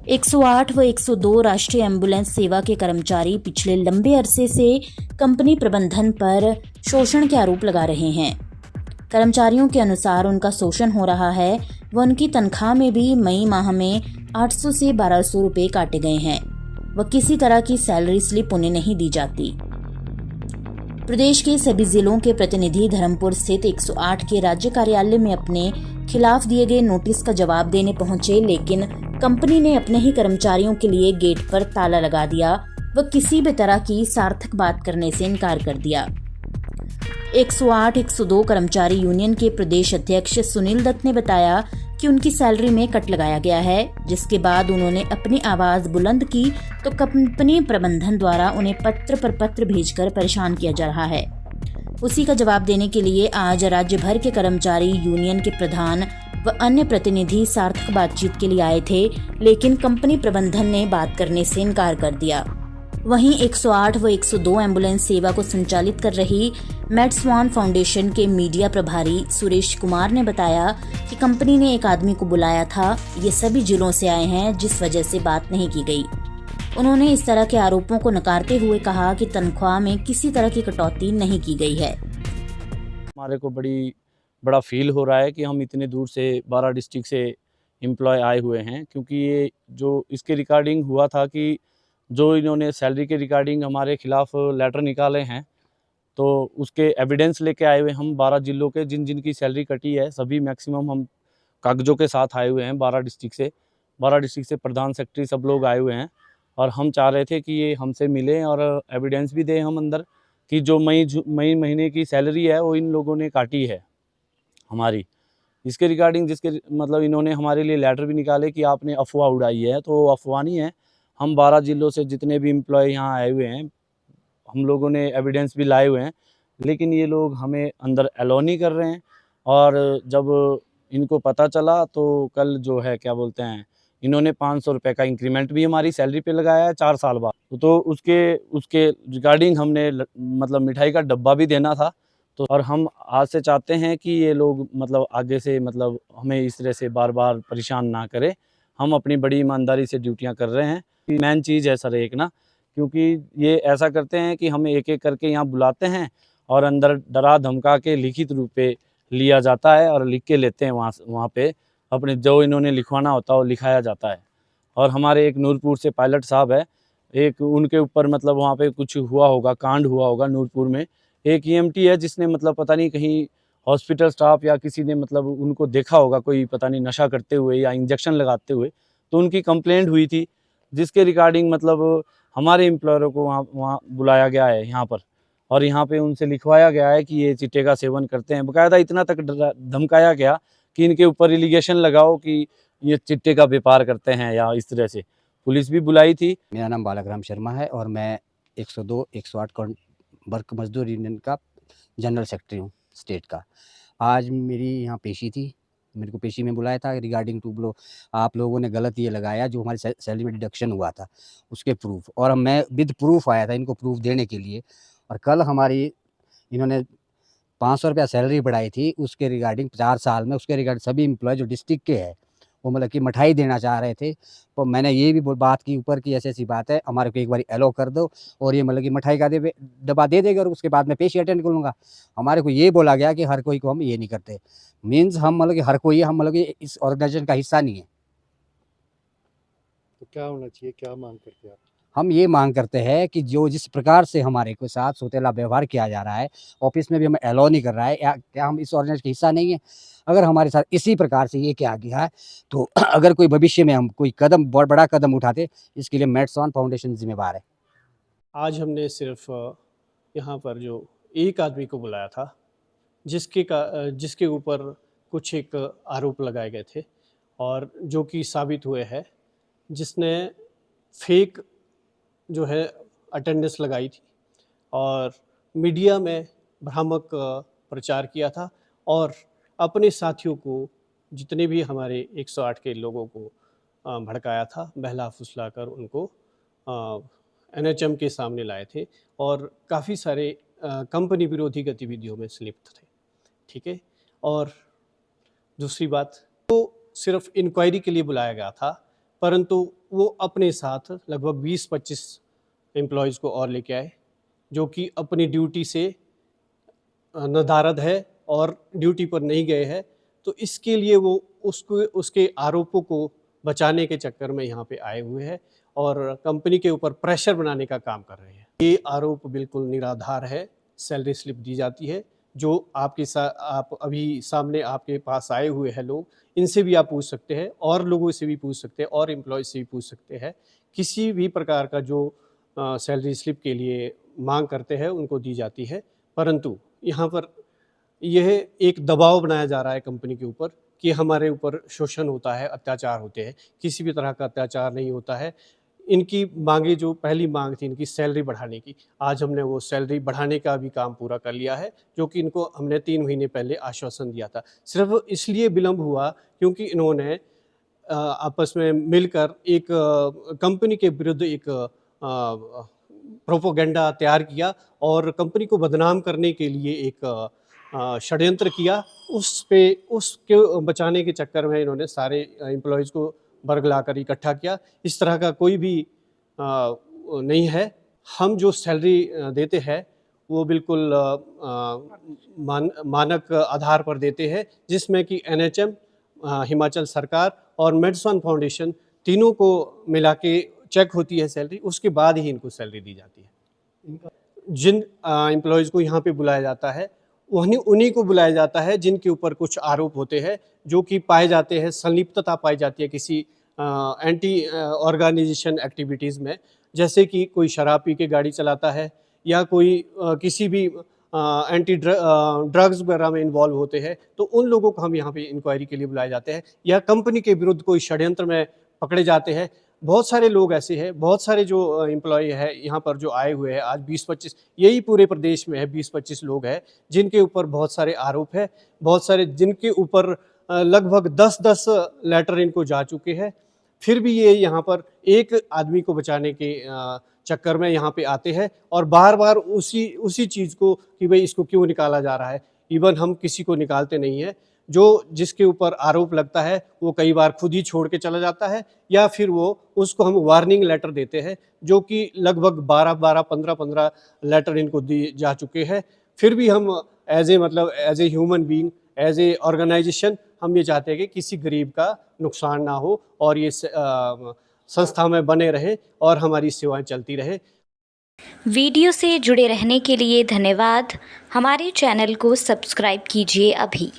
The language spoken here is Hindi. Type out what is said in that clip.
108 व 102 राष्ट्रीय एम्बुलेंस सेवा के कर्मचारी पिछले लंबे अरसे से कंपनी प्रबंधन पर शोषण के आरोप लगा रहे हैं। कर्मचारियों के अनुसार उनका शोषण हो रहा है व उनकी तनख्वाह में भी मई माह में 800 से 1200 रुपए काटे गए हैं व किसी तरह की सैलरी स्लिप उन्हें नहीं दी जाती। प्रदेश के सभी जिलों के प्रतिनिधि धर्मपुर स्थित 108 के राज्य कार्यालय में अपने खिलाफ दिए गए नोटिस का जवाब देने पहुंचे, लेकिन कंपनी ने अपने ही कर्मचारियों के लिए गेट पर ताला लगा दिया व किसी भी तरह की सार्थक बात करने से इनकार कर दिया। 108-102 कर्मचारी यूनियन के प्रदेश अध्यक्ष सुनील दत्त ने बताया कि उनकी सैलरी में कट लगाया गया है, जिसके बाद उन्होंने अपनी आवाज बुलंद की तो कंपनी प्रबंधन द्वारा उन्हें पत्र पर पत्र भेजकर परेशान किया जा रहा है। उसी का जवाब देने के लिए आज राज्य भर के कर्मचारी यूनियन के प्रधान व अन्य प्रतिनिधि सार्थक बातचीत के लिए आए थे, लेकिन कंपनी प्रबंधन ने बात करने से इनकार कर दिया। वहीं 108 व 102 एम्बुलेंस सेवा को संचालित कर रही मेडस्वान फाउंडेशन के मीडिया प्रभारी सुरेश कुमार ने बताया कि कंपनी ने एक आदमी को बुलाया था, ये सभी जिलों से आए हैं, जिस वजह से बात नहीं की गई। उन्होंने इस तरह के आरोपों को नकारते हुए कहा कि तनख्वाह में किसी तरह की कटौती नहीं की गई है। हमारे को बड़ा फील हो रहा है कि हम इतने दूर से 12 डिस्ट्रिक्ट से एम्प्लॉय आए हुए हैं, क्योंकि ये जो इसके रिगार्डिंग हुआ था कि जो इन्होंने सैलरी के रिगार्डिंग हमारे खिलाफ लेटर निकाले हैं, तो उसके एविडेंस लेके आए हुए हम 12 जिलों के जिन जिन की सैलरी कटी है सभी मैक्सिमम हम कागजों के साथ आए हुए हैं। 12 डिस्ट्रिक्ट से प्रधान सेक्रेटरी सब लोग आए हुए हैं और हम चाह रहे थे कि ये हमसे मिलें और एविडेंस भी दें हम अंदर कि जो मई महीने की सैलरी है वो इन लोगों ने काटी है हमारी। इसके रिगार्डिंग जिसके मतलब इन्होंने हमारे लिए लेटर भी निकाले कि आपने अफवाह उड़ाई है, तो वो अफवाह नहीं है। हम 12 जिलों से जितने भी एम्प्लॉय यहाँ आए हुए हैं, हम लोगों ने एविडेंस भी लाए हुए हैं, लेकिन ये लोग हमें अंदर अलाउ नहीं कर रहे हैं। और जब इनको पता चला तो कल जो है क्या बोलते हैं, इन्होंने 500 रुपये का इंक्रीमेंट भी हमारी सैलरी पे लगाया है 4 साल बाद। तो उसके रिगार्डिंग हमने मतलब मिठाई का डब्बा भी देना था। तो और हम आज से चाहते हैं कि ये लोग मतलब आगे से मतलब हमें इस तरह से बार बार परेशान ना करें। हम अपनी बड़ी ईमानदारी से ड्यूटियां कर रहे हैं। मेन चीज़ है सर एक ना, क्योंकि ये ऐसा करते हैं कि हमें एक एक करके यहाँ बुलाते हैं और अंदर डरा धमका के लिखित रूप पे लिया जाता है और लिख के लेते हैं वहाँ पे अपने जो इन्होंने लिखवाना होता है वो लिखाया जाता है। और हमारे एक नूरपुर से पायलट साहब है, एक उनके ऊपर मतलब वहाँ पे कुछ हुआ होगा, कांड हुआ होगा नूरपुर में। एक ईएमटी है जिसने मतलब पता नहीं कहीं हॉस्पिटल स्टाफ या किसी ने मतलब उनको देखा होगा कोई पता नहीं नशा करते हुए या इंजेक्शन लगाते हुए, तो उनकी कंप्लेंट हुई थी, जिसके रिगार्डिंग मतलब हमारे एम्प्लॉयरों को वहाँ बुलाया गया है यहाँ पर और यहाँ पे उनसे लिखवाया गया है कि ये चिट्टे का सेवन करते हैं। बाकायदा इतना तक धमकाया गया कि इनके ऊपर एलिगेशन लगाओ कि ये चिट्टे का व्यापार करते हैं या इस तरह से। पुलिस भी बुलाई थी। मेरा नाम बालाग्राम शर्मा है और मैं 102 108 वर्क मजदूर यूनियन का जनरल सेक्रेटरी हूँ स्टेट का। आज मेरी यहाँ पेशी थी, मेरे को पेशी में बुलाया था रिगार्डिंग टू आप लोगों ने गलत ये लगाया जो हमारी सैलरी में डिडक्शन हुआ था उसके प्रूफ, और मैं विद प्रूफ आया था इनको प्रूफ देने के लिए। और कल हमारी इन्होंने 500 रुपया सैलरी बढ़ाई थी, उसके रिगार्डिंग 4 साल में उसके रिगार्डिंग सभी एम्प्लॉय जो डिस्ट्रिक्ट के हैं वो मतलब कि मिठाई देना चाह रहे थे। तो मैंने ये भी बात की ऊपर की ऐसी बात है, हमारे को एक बार अलाउ कर दो और ये मतलब कि मिठाई का डब्बा दे देगा और उसके बाद मैं पेशी अटेंड करूँगा। हमारे को ये बोला गया कि हर कोई को हम ये नहीं करते, मीन्स हम मतलब कि हर कोई हम मतलब कि इस ऑर्गेनाइजेशन का हिस्सा नहीं है। तो क्या होना चाहिए, क्या मांग करते हैं आप? हम ये मांग करते हैं कि जो जिस प्रकार से हमारे को साथ सौतेला व्यवहार किया जा रहा है, ऑफिस में भी हमें अलाउ नहीं कर रहा है, या क्या हम इस ऑर्गेनाइजेशन का हिस्सा नहीं है? अगर हमारे साथ इसी प्रकार से ये किया गया है तो अगर कोई भविष्य में हम कोई कदम बहुत बड़ा कदम उठाते, इसके लिए मेडस्वान फाउंडेशन जिम्मेवार है। आज हमने सिर्फ यहाँ पर जो एक आदमी को बुलाया था जिसके ऊपर कुछ एक आरोप लगाए गए थे और जो कि साबित हुए हैं, जिसने फेक जो है अटेंडेंस लगाई थी और मीडिया में भ्रामक प्रचार किया था और अपने साथियों को, जितने भी हमारे 108 के लोगों को भड़काया था, बहला फुसला कर उनको एनएचएम के सामने लाए थे और काफ़ी सारे कंपनी विरोधी गतिविधियों में संलिप्त थे। ठीक है। और दूसरी बात, तो सिर्फ इंक्वायरी के लिए बुलाया गया था, परंतु वो अपने साथ लगभग 20-25 एम्प्लॉयज़ को और लेके आए, जो कि अपनी ड्यूटी से नदारद है और ड्यूटी पर नहीं गए हैं। तो इसके लिए वो उसके आरोपों को बचाने के चक्कर में यहाँ पे आए हुए हैं और कंपनी के ऊपर प्रेशर बनाने का काम कर रहे हैं। ये आरोप बिल्कुल निराधार है। सैलरी स्लिप दी जाती है, जो आप अभी सामने आपके पास आए हुए हैं लोग, इनसे भी आप पूछ सकते हैं और लोगों से भी पूछ सकते हैं और एम्प्लॉय से भी पूछ सकते हैं। किसी भी प्रकार का जो सैलरी स्लिप के लिए मांग करते हैं उनको दी जाती है, परंतु यहाँ पर यह एक दबाव बनाया जा रहा है कंपनी के ऊपर कि हमारे ऊपर शोषण होता है, अत्याचार होते हैं। किसी भी तरह का अत्याचार नहीं होता है। इनकी मांगे, जो पहली मांग थी इनकी सैलरी बढ़ाने की, आज हमने वो सैलरी बढ़ाने का भी काम पूरा कर लिया है, जो कि इनको हमने 3 महीने पहले आश्वासन दिया था। सिर्फ इसलिए विलम्ब हुआ क्योंकि इन्होंने आपस में मिलकर एक कंपनी के विरुद्ध एक प्रोपोगेंडा तैयार किया और कंपनी को बदनाम करने के लिए एक षड्यंत्र किया। उसके बचाने के चक्कर में इन्होंने सारे एम्प्लॉयज़ को बरगला कर इकट्ठा किया। इस तरह का कोई भी नहीं है। हम जो सैलरी देते हैं वो बिल्कुल मानक आधार पर देते हैं, जिसमें कि NHM, हिमाचल सरकार और मेडसन फाउंडेशन तीनों को मिला के चेक होती है सैलरी, उसके बाद ही इनको सैलरी दी जाती है। जिन एम्प्लॉयज़ को यहाँ पे बुलाया जाता है उन्हीं को बुलाया जाता है जिनके ऊपर कुछ आरोप होते हैं, जो कि पाए जाते हैं, संलिप्तता पाई जाती है किसी एंटी ऑर्गेनाइजेशन एक्टिविटीज़ में, जैसे कि कोई शराब पी के गाड़ी चलाता है या कोई किसी भी एंटी ड्रग्स वगैरह में इन्वॉल्व होते हैं, तो उन लोगों को हम यहाँ पे इंक्वायरी के लिए बुलाए जाते हैं, या कंपनी के विरुद्ध कोई षड्यंत्र में पकड़े जाते हैं। बहुत सारे लोग ऐसे हैं, बहुत सारे जो एम्प्लॉय है यहाँ पर जो आए हुए हैं आज 20-25, यही पूरे प्रदेश में है 20-25 लोग हैं जिनके ऊपर बहुत सारे आरोप है, बहुत सारे जिनके ऊपर लगभग 10-10 लेटर इनको जा चुके हैं। फिर भी ये यहाँ पर एक आदमी को बचाने के चक्कर में यहाँ पे आते हैं और बार बार उसी चीज़ को कि भाई इसको क्यों निकाला जा रहा है। इवन हम किसी को निकालते नहीं है, जो जिसके ऊपर आरोप लगता है वो कई बार खुद ही छोड़ के चला जाता है, या फिर वो उसको हम वार्निंग लेटर देते हैं, जो कि लगभग 12-12, 15-15 लेटर इनको दिए जा चुके हैं। फिर भी हम as a human being, as a organisation, हम ये चाहते हैं कि किसी गरीब का नुकसान ना हो और ये संस्था में बने रहे और हमारी सेवाएं चलती रहे। वीडियो से जुड़े रहने के लिए धन्यवाद। हमारे चैनल को सब्सक्राइब कीजिए अभी।